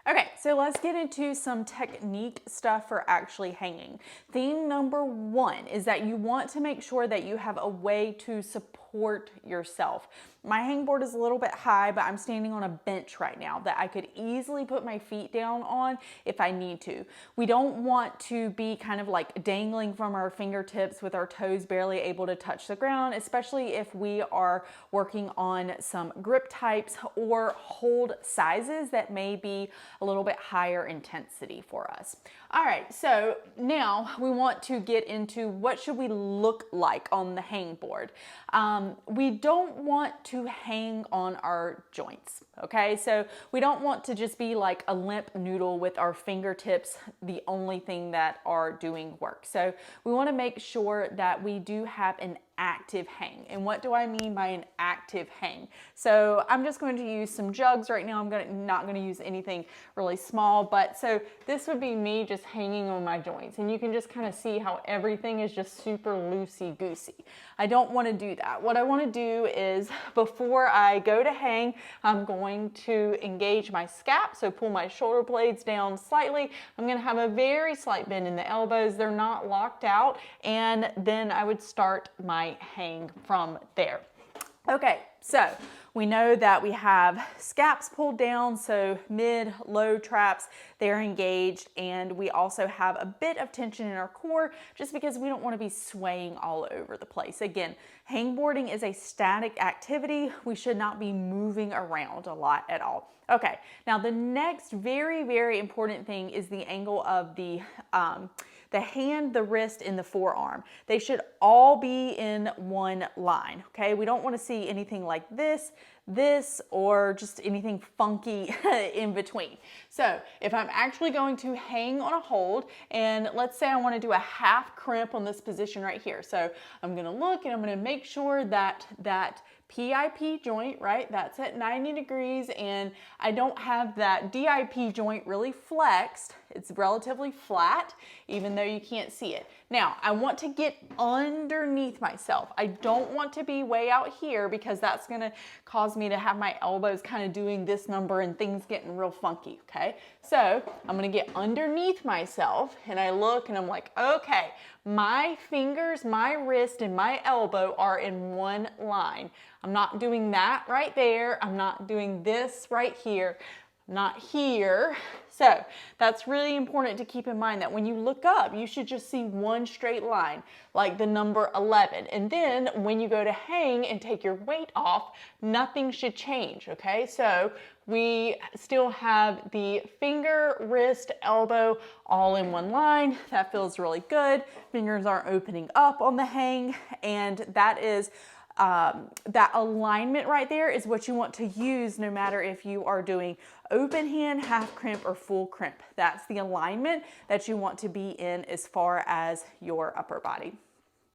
Okay, so let's get into some technique stuff for actually hanging. Thing number one is that you want to make sure that you have a way to support yourself. My hangboard is a little bit high, but I'm standing on a bench right now that I could easily put my feet down on if I need to. We don't want to be kind of like dangling from our fingertips with our toes barely able to touch the ground, especially if we are working on some grip types or hold sizes that may be a little bit higher intensity for us. All right, so now we want to get into what should we look like on the hangboard. We don't want to hang on our joints, okay? So we don't want to just be like a limp noodle with our fingertips the only thing that are doing work. So we want to make sure that we do have an active hang. And what do I mean by an active hang? So I'm just going to use some jugs right now. Not going to use anything really small, but so this would be me just hanging on my joints. And you can just kind of see how everything is just super loosey-goosey. I don't want to do that. What I want to do is before I go to hang, I'm going to engage my scap. So pull my shoulder blades down slightly. I'm going to have a very slight bend in the elbows. They're not locked out. And then I would start my hang from there. Okay, so we know that we have scaps pulled down, so mid, low traps, they're engaged, and we also have a bit of tension in our core just because we don't want to be swaying all over the place. Again, hangboarding is a static activity. We should not be moving around a lot at all. Okay, now the next very, very important thing is the angle of the hand, the wrist, and the forearm. They should all be in one line, okay? We don't want to see anything like this, or just anything funky in between. So if I'm actually going to hang on a hold, and let's say I want to do a half crimp on this position right here. So I'm going to look and I'm going to make sure that that PIP joint, right, that's at 90 degrees, and I don't have that DIP joint really flexed. It's relatively flat, even though you can't see it. Now, I want to get underneath myself. I don't want to be way out here because that's gonna cause me to have my elbows kind of doing this number and things getting real funky, okay? So I'm gonna get underneath myself, and I look and I'm like, okay, my fingers, my wrist, and my elbow are in one line. I'm not doing that right there. I'm not doing this right here. I'm not here. So that's really important to keep in mind that when you look up, you should just see one straight line, like the number 11. And then when you go to hang and take your weight off, nothing should change, okay? So we still have the finger, wrist, elbow all in one line. That feels really good. Fingers aren't opening up on the hang, and that is that alignment right there is what you want to use no matter if you are doing open hand, half crimp, or full crimp. That's the alignment that you want to be in as far as your upper body.